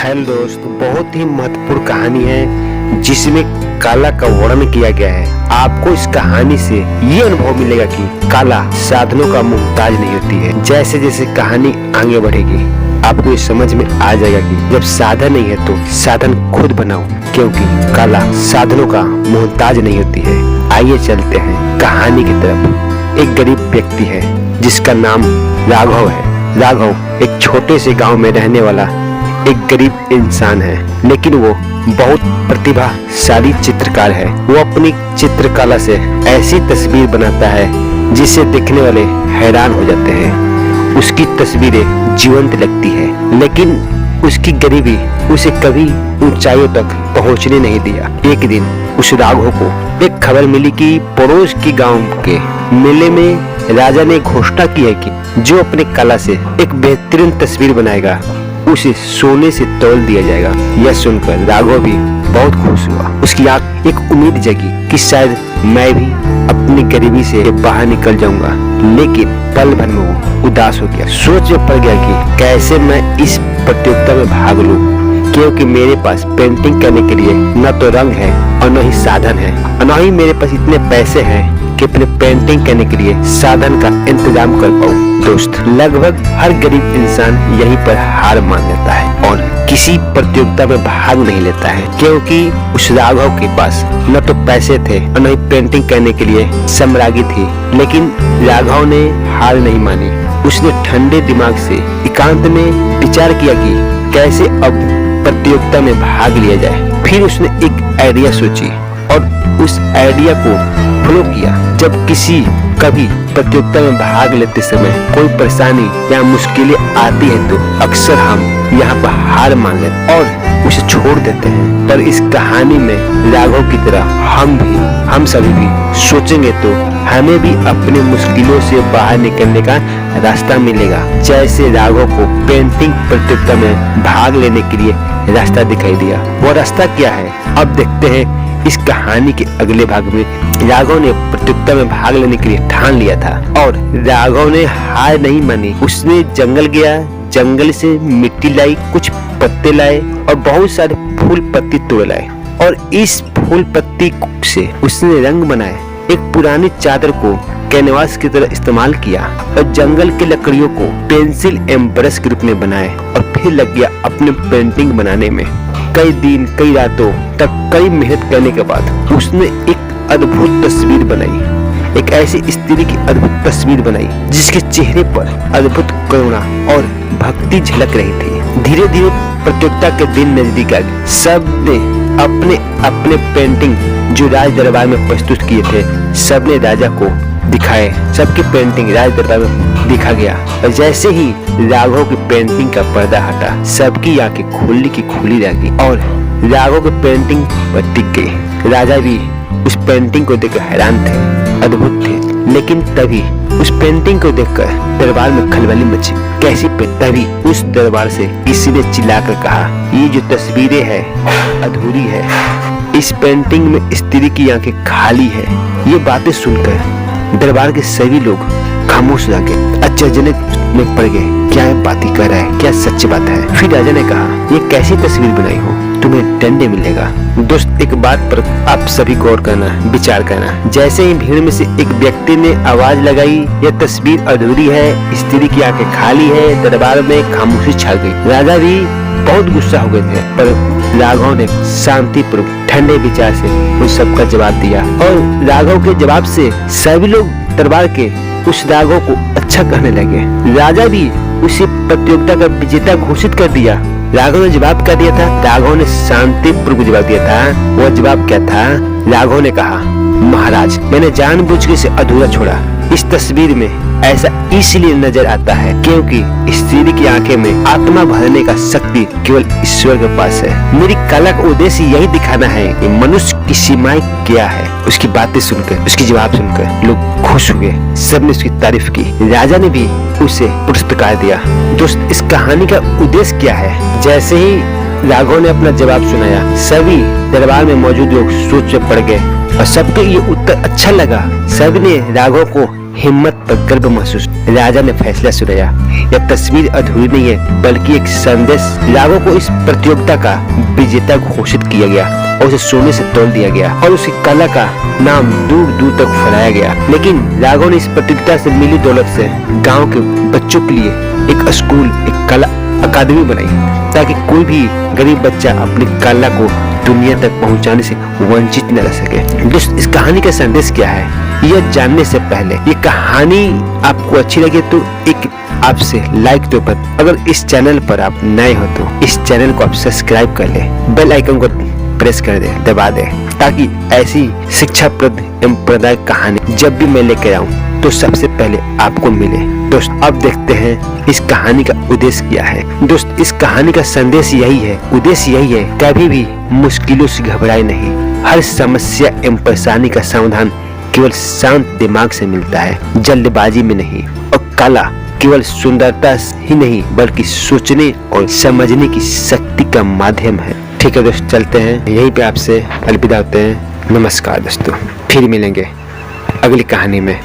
Hello दोस्त, बहुत ही महत्वपूर्ण कहानी है जिसमें काला का वर्णन किया गया है। आपको इस कहानी से ये अनुभव मिलेगा कि काला साधनों का मोहताज नहीं होती है। जैसे जैसे कहानी आगे बढ़ेगी आपको ये समझ में आ जाएगा कि जब साधन नहीं है तो साधन खुद बनाओ, क्योंकि काला साधनों का मोहताज नहीं होती है। आइए चलते हैं कहानी की तरफ। एक गरीब व्यक्ति है जिसका नाम राघव है। राघव एक छोटे से गांव में रहने वाला एक गरीब इंसान है, लेकिन वो बहुत प्रतिभाशाली चित्रकार है। वो अपनी चित्रकला से ऐसी तस्वीर बनाता है जिसे देखने वाले हैरान हो जाते हैं। उसकी तस्वीरें जीवंत लगती है, लेकिन उसकी गरीबी उसे कभी ऊंचाइयों तक पहुंचने नहीं दिया। एक दिन उस राघव को एक खबर मिली कि पड़ोस के गांव के मेले में राजा ने घोषणा की है कि जो अपने कला से एक बेहतरीन तस्वीर बनाएगा उसे सोने से तौल दिया जाएगा। यह सुनकर राघव भी बहुत खुश हुआ। उसकी आंख एक उम्मीद जगी कि शायद मैं भी अपनी गरीबी से बाहर निकल जाऊंगा, लेकिन पल भर में वो उदास हो गया। सोच में पड़ गया कि कैसे मैं इस प्रतियोगिता में भाग लूं, क्योंकि मेरे पास पेंटिंग करने के लिए न तो रंग है और न ही साधन है, और न ही मेरे पास इतने पैसे हैं कि अपने पेंटिंग करने के लिए साधन का इंतजाम कर पाऊं। दोस्त, लगभग हर गरीब इंसान यहीं पर हार मान लेता है और किसी प्रतियोगिता में भाग नहीं लेता है, क्योंकि उस राघव के पास न तो पैसे थे और न ही पेंटिंग करने के लिए सामग्री थी। लेकिन राघव ने हार नहीं मानी। उसने ठंडे दिमाग से एकांत में विचार किया कि कैसे अब प्रतियोगिता में भाग लिया जाए। फिर उसने एक आइडिया सोची और उस आइडिया को फॉलो किया। जब किसी कभी प्रतियोगिता में भाग लेते समय कोई परेशानी या मुश्किलें आती है तो अक्सर हम यहाँ पर हार मान लेते और उसे छोड़ देते हैं। पर इस कहानी में राघव की तरह हम सभी भी सोचेंगे तो हमें भी अपनी मुश्किलों से बाहर निकलने का रास्ता मिलेगा। जैसे राघव को पेंटिंग प्रतियोगिता में भाग लेने के लिए रास्ता दिखाई दिया। वो रास्ता क्या है, अब देखते हैं इस कहानी के अगले भाग में। राघव ने प्रतियोगिता में भाग लेने के लिए ठान लिया था और राघव ने हार नहीं मानी। उसने जंगल गया, जंगल से मिट्टी लाई, कुछ पत्ते लाए और बहुत सारे फूल पत्ती तोड़ लाए और इस फूल पत्ती से उसने रंग बनाए। एक पुरानी चादर को कैनवास की तरह इस्तेमाल किया और जंगल के लकड़ियों को पेंसिल एवं ब्रश के रूप में बनाए और फिर लग गया अपने पेंटिंग बनाने में। कई दिन कई रातों तक कई मेहनत करने के बाद उसने एक अद्भुत तस्वीर बनाई। एक ऐसी स्त्री की अद्भुत तस्वीर बनाई जिसके चेहरे पर अद्भुत करुणा और भक्ति झलक रही थी। धीरे धीरे प्रतियोगिता के दिन नजदीक आ गए। सब ने अपने अपने पेंटिंग जो राज दरबार में प्रस्तुत किए थे सबने राजा को दिखाए। सबकी पेंटिंग राज दरबार में दिखा गया और जैसे ही राघव की पेंटिंग का पर्दा हटा सबकी आंखें खुली की खुली रह गई और राघव की पेंटिंग पर टिक गई। राजा भी उस पेंटिंग को देखकर हैरान थे, अद्भुत थे। लेकिन तभी उस पेंटिंग को देखकर दरबार में खलबली मची। कैसी तभी उस दरबार से किसी ने चिल्लाकर कहा, ये जो तस्वीरें हैं अधूरी है, इस पेंटिंग में स्त्री की आंखें खाली है। ये बातें सुनकर दरबार के सभी लोग खामोश रह गए, आश्चर्यजनक में पड़ गए। क्या बातें कर रहा है, क्या सच बात है? फिर राजा ने कहा, ये कैसी तस्वीर बनाई हो, तुम्हें दंड मिलेगा। दोस्त, एक बात पर आप सभी गौर करना, विचार करना। जैसे ही भीड़ में से एक व्यक्ति ने आवाज लगाई, यह तस्वीर अधूरी है, स्त्री की आंखें खाली है, दरबार में खामोशी छा गई। राजा भी बहुत गुस्सा हो गए थे, पर राघव ने शांतिपूर्वक ठंडे विचार से उन सबका जवाब दिया और राघव के जवाब से सभी लोग दरबार के उस राघव को अच्छा कहने लगे। राजा भी उसे प्रतियोगिता का विजेता घोषित कर दिया। राघव ने जवाब क्या दिया था? राघव ने शांतिपूर्वक जवाब दिया था। वह जवाब क्या था? राघव ने कहा, महाराज, मैंने जानबूझ के इसे अधूरा छोड़ा। इस तस्वीर में ऐसा इसलिए नजर आता है क्योंकि स्त्री की आंखें में आत्मा भरने का शक्ति केवल ईश्वर के पास है। मेरी कला का उद्देश्य यही दिखाना है कि मनुष्य की सीमाएं क्या है। उसकी बातें सुनकर, उसकी जवाब सुनकर लोग खुश हुए, सबने उसकी तारीफ की। राजा ने भी उसे पुरस्कार दिया। दोस्त, इस कहानी का उद्देश्य क्या है? जैसे ही राघव ने अपना जवाब सुनाया, सभी दरबार में मौजूद लोग सोच में पड़ गए और सबको ये उत्तर अच्छा लगा। सबने राघव को हिम्मत पर गर्व महसूस। राजा ने फैसला सुनाया, यह तस्वीर अधूरी नहीं है बल्कि एक संदेश। लागो को इस प्रतियोगिता का विजेता घोषित किया गया और उसे सोने से तौल दिया गया और उसकी कला का नाम दूर दूर तक फैलाया गया। लेकिन लागो ने इस प्रतियोगिता से मिली दौलत से गांव के बच्चों के लिए एक स्कूल, एक कला अकादमी बनाई ताकि कोई भी गरीब बच्चा अपनी कला को दुनिया तक पहुंचाने से वंचित न रह सके। दोस्त, इस कहानी का संदेश क्या है यह जानने से पहले ये कहानी आपको अच्छी लगे तो एक आपसे लाइक तो पर, अगर इस चैनल पर आप नए हो तो इस चैनल को आप सब्सक्राइब कर ले, बेल आइकन को प्रेस कर दे, दबा दे, ताकि ऐसी शिक्षाप्रद एवं प्रदायक कहानी जब भी मैं लेकर आऊं तो सबसे पहले आपको मिले। दोस्त, अब देखते हैं इस कहानी का उद्देश्य क्या है। दोस्त, इस कहानी का संदेश यही है, उद्देश्य यही है, कभी भी मुश्किलों से घबराए नहीं। हर समस्या एवं परेशानी का समाधान केवल शांत दिमाग से मिलता है, जल्दबाजी में नहीं। और कला केवल सुंदरता ही नहीं बल्कि सोचने और समझने की शक्ति का माध्यम है। ठीक है दोस्त, चलते हैं, यहीं पे आपसे अलविदा होते हैं। नमस्कार दोस्तों, फिर मिलेंगे अगली कहानी में।